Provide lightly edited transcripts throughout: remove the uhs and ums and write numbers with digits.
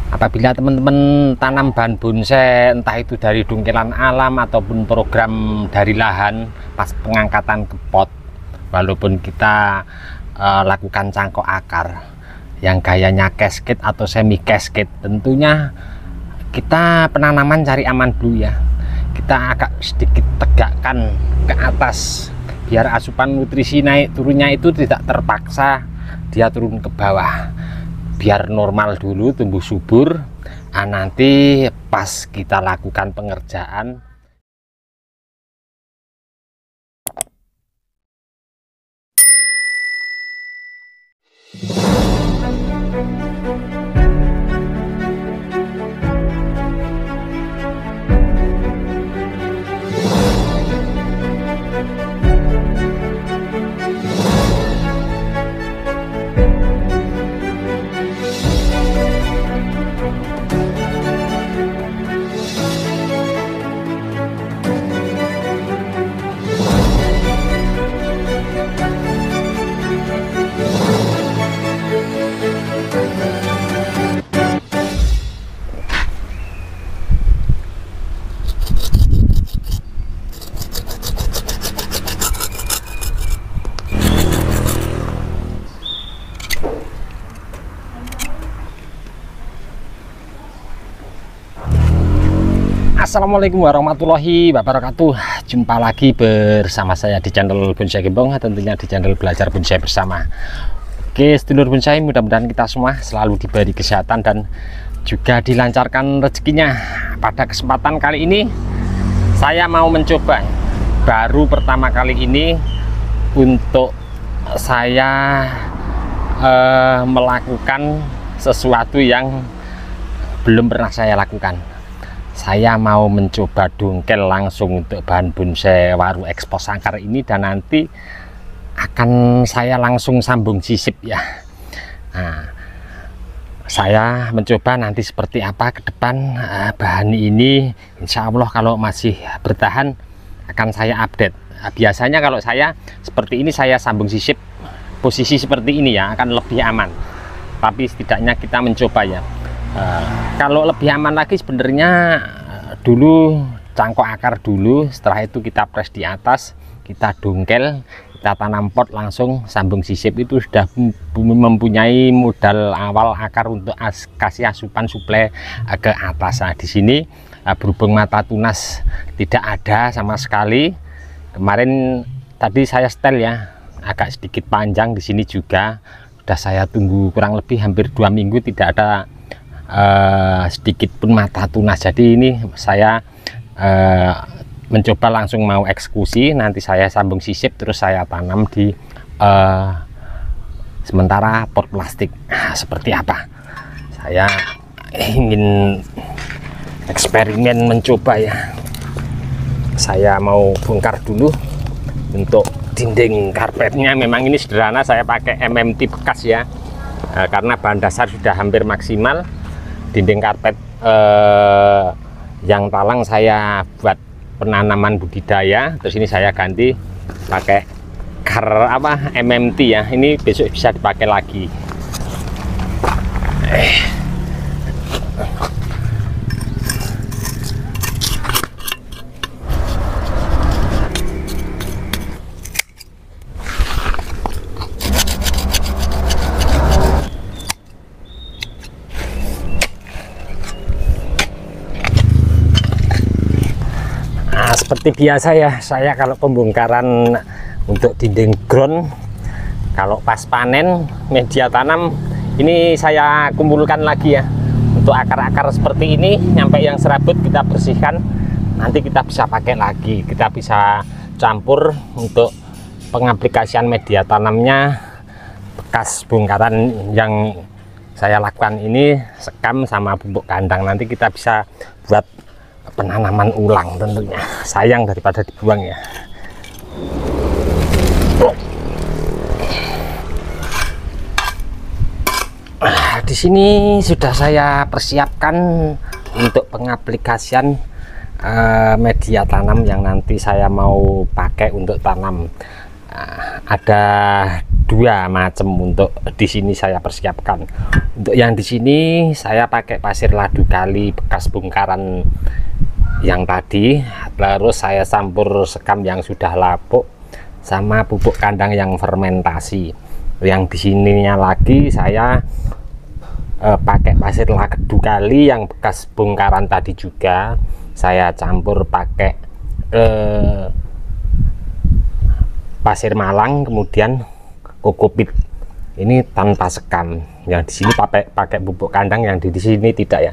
Apabila teman-teman tanam bahan bonsai, entah itu dari dungkelan alam ataupun program dari lahan pas pengangkatan ke pot, walaupun kita lakukan cangkok akar yang gayanya cascade atau semi cascade, tentunya kita penanaman cari aman dulu ya. Kita agak sedikit tegakkan ke atas biar asupan nutrisi naik turunnya itu tidak terpaksa dia turun ke bawah, biar normal dulu tumbuh subur. Nanti pas kita lakukan pengerjaan Assalamualaikum warahmatullahi wabarakatuh. Jumpa lagi bersama saya di channel Bonsai Gembong, tentunya di channel Belajar Bonsai Bersama. Oke, sedulur bonsai, mudah-mudahan kita semua selalu diberi kesehatan dan juga dilancarkan rezekinya. Pada kesempatan kali ini saya mau mencoba, baru pertama kali ini untuk saya melakukan sesuatu yang belum pernah saya lakukan. Saya mau mencoba dongkel langsung untuk bahan bonsai waru ekspos akar ini, dan nanti akan saya langsung sambung sisip ya. Nah, saya mencoba nanti seperti apa ke depan bahan ini. Insya Allah kalau masih bertahan akan saya update. Biasanya kalau saya seperti ini, saya sambung sisip posisi seperti ini ya, akan lebih aman. Tapi setidaknya kita mencoba ya. Kalau lebih aman lagi sebenarnya dulu cangkok akar dulu, setelah itu kita press di atas, kita dongkel, kita tanam pot langsung sambung sisip, itu sudah mempunyai modal awal akar untuk kasih asupan suplai ke atas. Nah, di sini berhubung mata tunas tidak ada sama sekali, kemarin tadi saya setel ya, agak sedikit panjang di sini juga, sudah saya tunggu kurang lebih hampir 2 minggu tidak ada sedikit pun mata tunas. Jadi ini saya mencoba langsung mau eksekusi, nanti saya sambung sisip terus saya tanam di sementara pot plastik. Seperti apa, saya ingin eksperimen mencoba ya. Saya mau bongkar dulu untuk dinding karpetnya. Memang ini sederhana, saya pakai MMT bekas ya, karena bahan dasar sudah hampir maksimal. Dinding karpet yang talang saya buat penanaman budidaya, terus ini saya ganti pakai MMT ya. Ini besok bisa dipakai lagi. Seperti biasa ya, saya kalau pembongkaran untuk dinding ground, kalau pas panen media tanam ini saya kumpulkan lagi ya. Untuk akar-akar seperti ini sampai yang serabut kita bersihkan, nanti kita bisa pakai lagi, kita bisa campur untuk pengaplikasian media tanamnya. Bekas bongkaran yang saya lakukan ini sekam sama pupuk kandang, nanti kita bisa buat penanaman ulang, tentunya sayang daripada dibuang ya. Di sini sudah saya persiapkan untuk pengaplikasian media tanam yang nanti saya mau pakai untuk tanam. ada dua macam untuk di sini saya persiapkan. Untuk yang di sini saya pakai pasir ladu kali bekas bongkaran yang tadi, terus saya campur sekam yang sudah lapuk sama pupuk kandang yang fermentasi. Yang di sininya lagi saya pakai pasir ladu kali yang bekas bongkaran tadi juga, saya campur pakai pasir malang, kemudian kokopit. Ini tanpa sekam. Yang di sini pakai pupuk kandang, yang di sini tidak ya.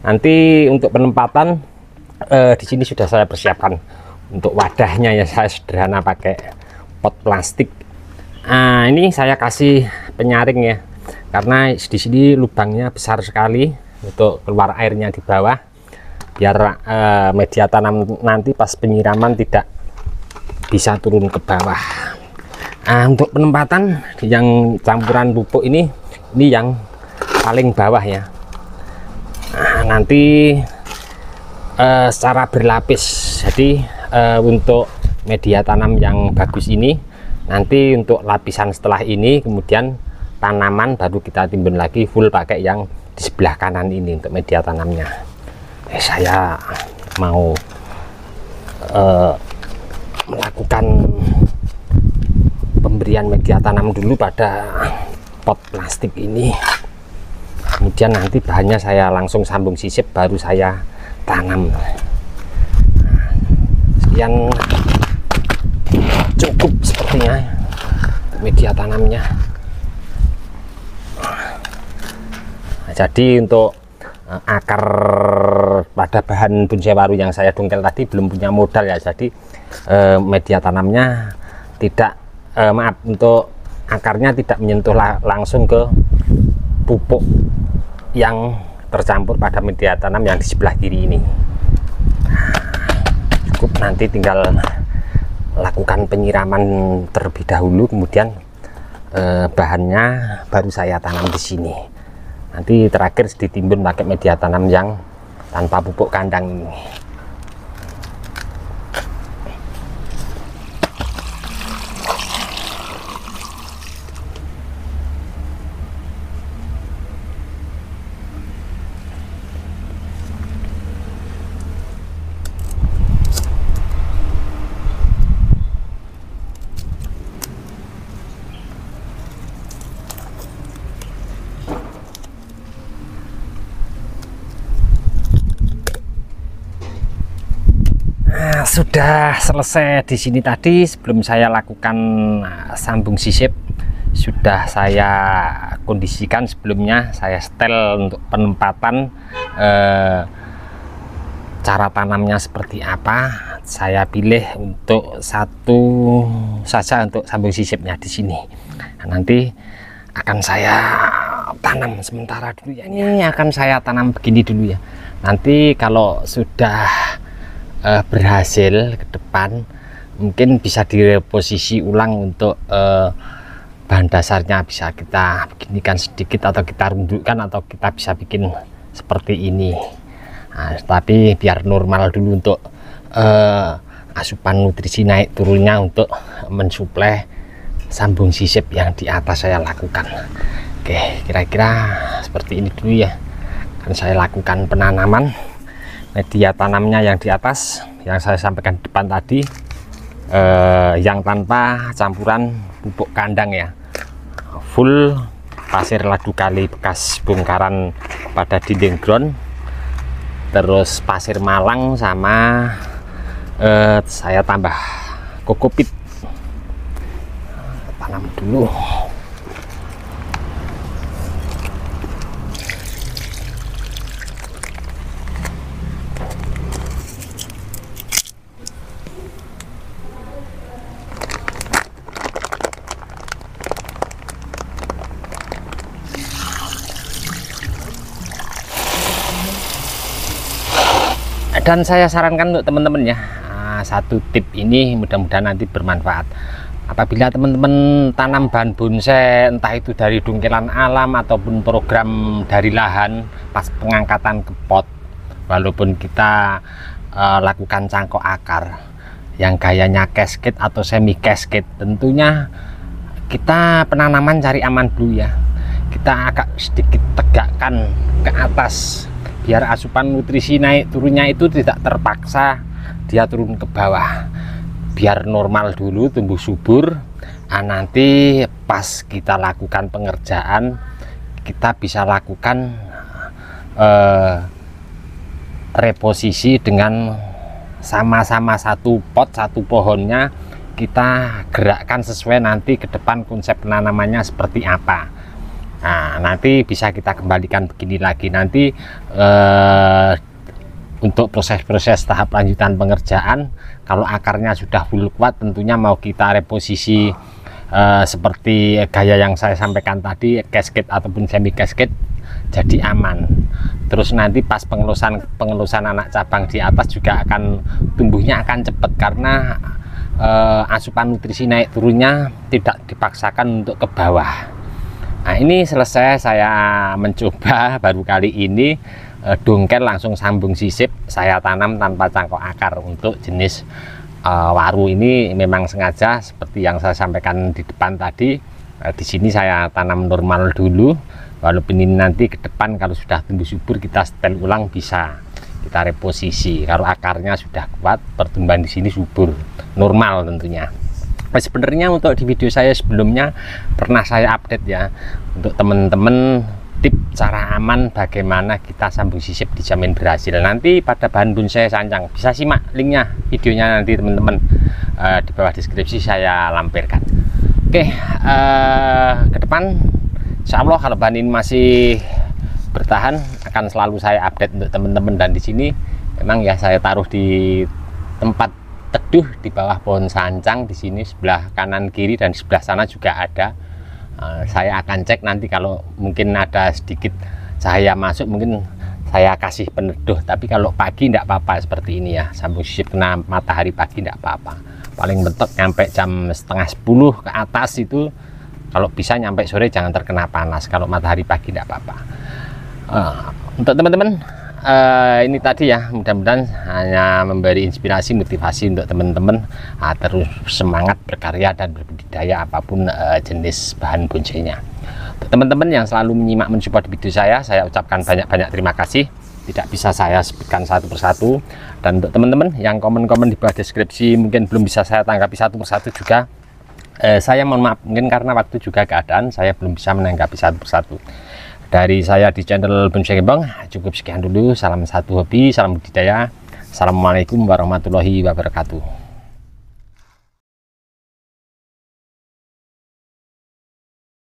Nanti untuk penempatan di sini sudah saya persiapkan. Untuk wadahnya ya saya sederhana pakai pot plastik. Nah, ini saya kasih penyaring ya, karena di sini lubangnya besar sekali untuk keluar airnya di bawah, biar media tanam nanti pas penyiraman tidak bisa turun ke bawah. Nah, untuk penempatan yang campuran pupuk ini yang paling bawah ya. Nah, nanti secara berlapis. Jadi untuk media tanam yang bagus ini nanti untuk lapisan setelah ini, kemudian tanaman baru kita timbun lagi full pakai yang di sebelah kanan ini untuk media tanamnya. Saya mau melakukan pemberian media tanam dulu pada pot plastik ini, kemudian nanti bahannya saya langsung sambung sisip baru saya tanam. Sekian cukup sepertinya media tanamnya. Jadi untuk akar pada bahan bonsai waru yang saya dongkel tadi belum punya modal ya, jadi media tanamnya tidak maaf, untuk akarnya tidak menyentuh langsung ke pupuk yang tercampur pada media tanam yang di sebelah kiri ini. Cukup, nanti tinggal lakukan penyiraman terlebih dahulu, kemudian bahannya baru saya tanam di sini. Nanti terakhir ditimbun pakai media tanam yang tanpa pupuk kandang ini. Sudah selesai di sini tadi. Sebelum saya lakukan sambung sisip, sudah saya kondisikan sebelumnya, saya setel untuk penempatan, cara tanamnya seperti apa. Saya pilih untuk satu saja untuk sambung sisipnya di sini. Nah, nanti akan saya tanam sementara dulu ya. Ini akan saya tanam begini dulu ya. Nanti kalau sudah berhasil ke depan, mungkin bisa direposisi ulang untuk bahan dasarnya, bisa kita beginikan sedikit atau kita rundukkan atau kita bisa bikin seperti ini. Nah, tapi biar normal dulu untuk asupan nutrisi naik turunnya untuk mensuplai sambung sisip yang di atas saya lakukan. Oke, kira-kira seperti ini dulu ya. Akan saya lakukan penanaman media tanamnya yang di atas yang saya sampaikan di depan tadi, yang tanpa campuran pupuk kandang ya, full pasir ladu kali bekas bongkaran pada dinding ground, terus pasir malang sama saya tambah kokopit. Tanam dulu. Dan saya sarankan untuk teman-teman ya, satu tip ini mudah-mudahan nanti bermanfaat. Apabila teman-teman tanam bahan bonsai, entah itu dari dongkelan alam ataupun program dari lahan, pas pengangkatan ke pot, walaupun kita lakukan cangkok akar, yang gayanya cascade atau semi cascade. Tentunya kita penanaman cari aman dulu ya, kita agak sedikit tegakkan ke atas biar asupan nutrisi naik turunnya itu tidak terpaksa dia turun ke bawah, biar normal dulu, tumbuh subur. Nanti pas kita lakukan pengerjaan, kita bisa lakukan reposisi dengan sama-sama satu pot, satu pohonnya kita gerakkan sesuai nanti ke depan konsep penanamannya seperti apa. Nah, nanti bisa kita kembalikan begini lagi nanti untuk proses-proses tahap lanjutan pengerjaan. Kalau akarnya sudah full kuat, tentunya mau kita reposisi seperti gaya yang saya sampaikan tadi, cascade ataupun semi cascade, jadi aman. Terus nanti pas pengelusan anak cabang di atas juga akan tumbuhnya akan cepat, karena asupan nutrisi naik turunnya tidak dipaksakan untuk ke bawah. Nah, ini selesai saya mencoba baru kali ini dongkel langsung sambung sisip saya tanam tanpa cangkok akar. Untuk jenis waru ini memang sengaja seperti yang saya sampaikan di depan tadi, di sini saya tanam normal dulu, walaupun ini nanti ke depan kalau sudah tumbuh subur kita setel ulang, bisa kita reposisi. Kalau akarnya sudah kuat, pertumbuhan di sini subur normal tentunya. Sebenarnya untuk di video saya sebelumnya pernah saya update ya, untuk teman-teman tip cara aman bagaimana kita sambung sisip dijamin berhasil. Nanti pada bahan bonsai sancang bisa simak linknya, videonya nanti teman-teman di bawah deskripsi saya lampirkan. Oke, ke depan insya Allah kalau bahan ini masih bertahan akan selalu saya update untuk teman-teman. Dan di sini memang ya saya taruh di tempat teduh di bawah pohon sancang, di sini sebelah kanan kiri dan di sebelah sana juga ada. Saya akan cek nanti kalau mungkin ada sedikit cahaya masuk, mungkin saya kasih peneduh. Tapi kalau pagi tidak apa-apa seperti ini ya, sambung sisip kena matahari pagi tidak apa-apa. Paling mentok nyampe jam setengah 10 ke atas itu, kalau bisa nyampe sore jangan terkena panas. Kalau matahari pagi tidak apa-apa. Untuk teman-teman ini tadi ya, mudah-mudahan hanya memberi inspirasi, motivasi untuk teman-teman terus semangat berkarya dan berbudidaya apapun jenis bahan bonsainya. Untuk teman-teman yang selalu menyimak mensupport video saya ucapkan banyak-banyak terima kasih. Tidak bisa saya sebutkan satu persatu. Dan untuk teman-teman yang komen-komen di bawah deskripsi mungkin belum bisa saya tanggapi satu persatu juga, saya mohon maaf, mungkin karena waktu juga keadaan saya belum bisa menanggapi satu persatu. Dari saya di channel Bonsai Gembong cukup sekian dulu. Salam satu hobi, salam budidaya. Assalamualaikum warahmatullahi wabarakatuh.